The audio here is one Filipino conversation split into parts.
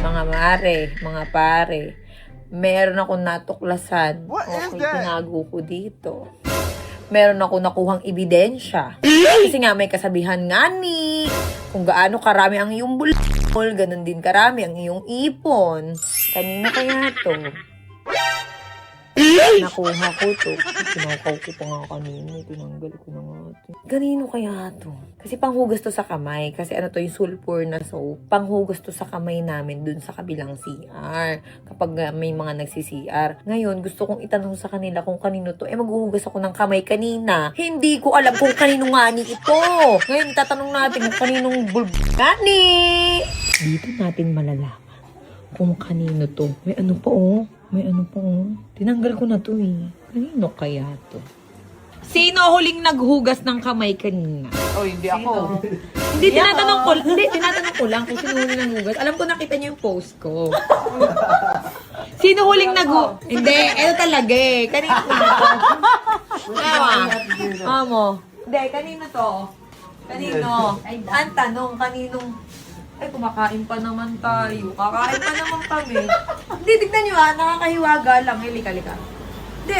Mga mare, mga pare, meron akong natuklasan. Okay, tinago ko dito. Meron ako nakuhang ebidensya. Kasi nga may kasabihan nga ni, kung gaano karami ang iyong bulol, ganun din karami ang iyong ipon. Kanina kaya to? Nakuha ko to. Sinakaw ko pa nga kanina. Tinanggal ko na nga to. Ganino kaya to? Kasi panghugas to sa kamay. Kasi ano to yung sulfur na soap. Panghugas to sa kamay namin dun sa kabilang CR. Kapag may mga nagsi-CR. Ngayon, gusto kong itanong sa kanila kung kanino to. Maghuhugas ako ng kamay kanina. Hindi ko alam kung kanino nga ni ito. Ngayon, tatanong natin kung kaninong bulbani. Dito natin malalaman kung kanino to. May ano pa oh. May ano pa oh. Tinanggal ko na to eh. Kanino kaya to? Sino huling naghugas ng kamay kanina? Oh, hindi ako. Hindi, tinatanong ko lang kung sino huling naghugas. Alam ko nakita niyo yung post ko. Sino huling naghugas? Hindi, ito talaga eh. Kanino to? Amo. Hindi, kanino to? Kanino? Ang tanong, kaninong... Ay, kumakain pa naman tayo. Kakain pa naman kami. Hindi, tignan nyo nakakahiwaga lang. Lika. Hindi,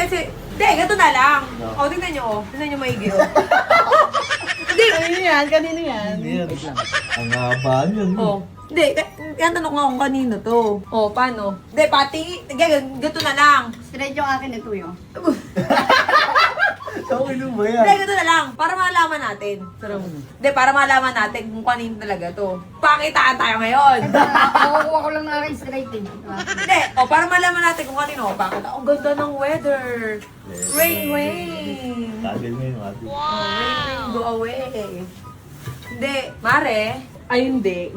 gato na lang. O, tignan nyo, Tignan nyo maigi, Hindi. Kanino yan? Wait lang. Ang haba yun. Hindi, yan tanong nga kung kanino to. Paano? Hindi, pati, gato na lang. Straight yung akin ito yun. Okay lang ba yan? Hindi, gato na lang. Para malaman natin. Hindi, para malaman natin kung kanino talaga to. Pakitaan tayo ngayon. Nakukuha ko lang ng akin straight eh. Hindi, para malaman natin kung kanino. Bakit? Ang ganda ng weather. Rain. Tagal mo yun, ate. Rain, go away. Hindi, Mare. Ay, hindi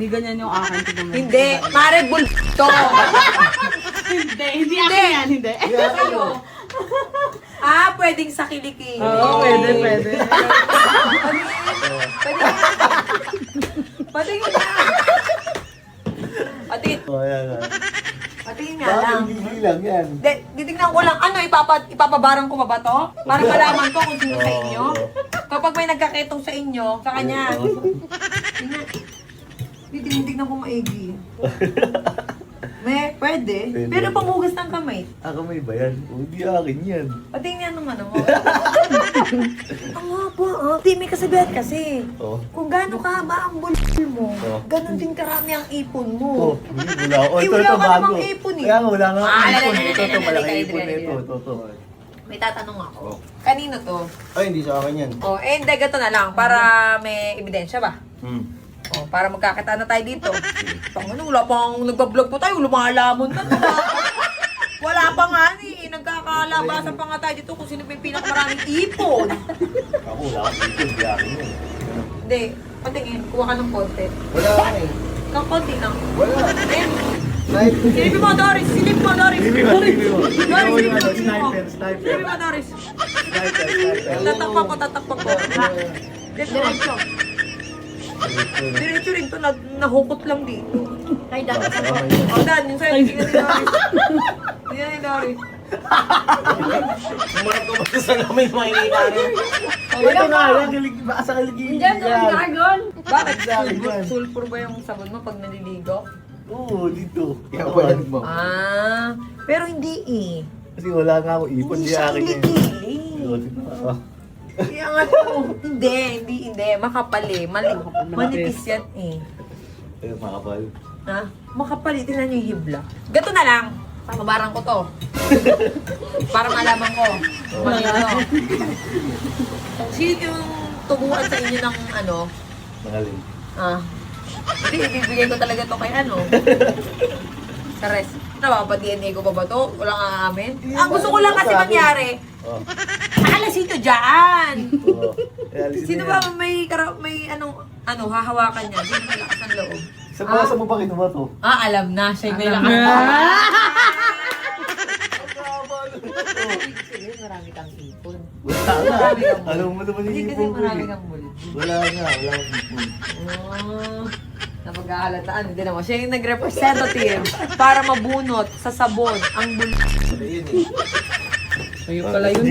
ganyan yung akin. Hindi, Mare, bulto. Hindi akin yan, hindi. Sa'yo. Pwedeng sa kiliki. Oo, pwede. Pwede. Patingin na. Oh, yan. Patingin nga lang. Hindi lang yan. Titignan ko lang, ipapabarang ko ba to? Para malaman ko kung sino sa inyo. Kapag may nagkaketong sa inyo, sa kanya. Titignan ko maigi. Pwede. Pero panghugas ng kamay. Kamay ba yan? Hindi akin yan. Patingin naman mo. Ang haba Hindi, may kasabihan kasi. Kung gaano kahaba ang bulbul mo, ganon din karami ang ipon mo. Wala ako. Wala ka namang ipon eh. Kaya nga, wala nga ipon. Ito, Malaki ipon na ito. May tatanong ako. Kanino to? Ay, hindi sa akin yan. Hindi, gato na lang. Para may ebidensya ba? Para magkakita na tayo dito. Wala pang nagbablog po tayo, lumalamon na. Wala pa nga ni, nagkakalabasan pa nga tayo dito kung sino yung pinakamaraming ipon. Ako, wala akong ipon, hindi akin yan. Hindi, patingin, kuha ka ng konti. Wala ka eh. Kang konti lang. Wala. Silipin mo, Doris! Silipin mo, Doris! Silipin mo. Doris, Sniper. silipin mo, Doris! Sniper. Tatakpan ko. Diretso. Diretso rin to, nahukot lang dito. Ay, dapat ako. Dan, yung sa'yo, hindi na ni Doris. Hindi na ni Doris. Sumarap ko ba sa namin mga inilarin? Ito nga, sa kiligin. Diyan ka gagon. Bakit? Sa akin yan. Sulfur ba yung sabon mo pag naliligo? Oo, dito. Kaya wala mo. Pero hindi eh. Kasi wala nga ako ipon, Hindi di siya akin yan. kilikili. Kaya nga to, hindi. Makapal eh. Manipis yan eh. Pero makapal. Makapal eh. Tingnan niyo yung hibla. Gato na lang. Mabarang ko to. Para malaman ko. Magino. Sino yung tubuan sa inyo ng ano? Magaling. Hindi, ibibigay ko talaga to kay ano. Sa rest. Napapa-DNA ko pa ba to? Walang aamin? Ang gusto ko lang kasi mangyari. Nakalasin to dyan! Sino ba may hahawakan niya? Sino may lakas ng loob? Sa mo ba kinuha to? Alam na. Siya may lakas ng Sige, marami kang ipon. Wala nga. Alam mo naman Hindi yung kasi ipon ko marami eh. kang bulit. Wala nga, wala akong ipon. Napag-aalataan. Hindi naman. Siya yung nag-representative para mabunot sa sabon ang bulit. Wala yun eh. Ayun pala yun.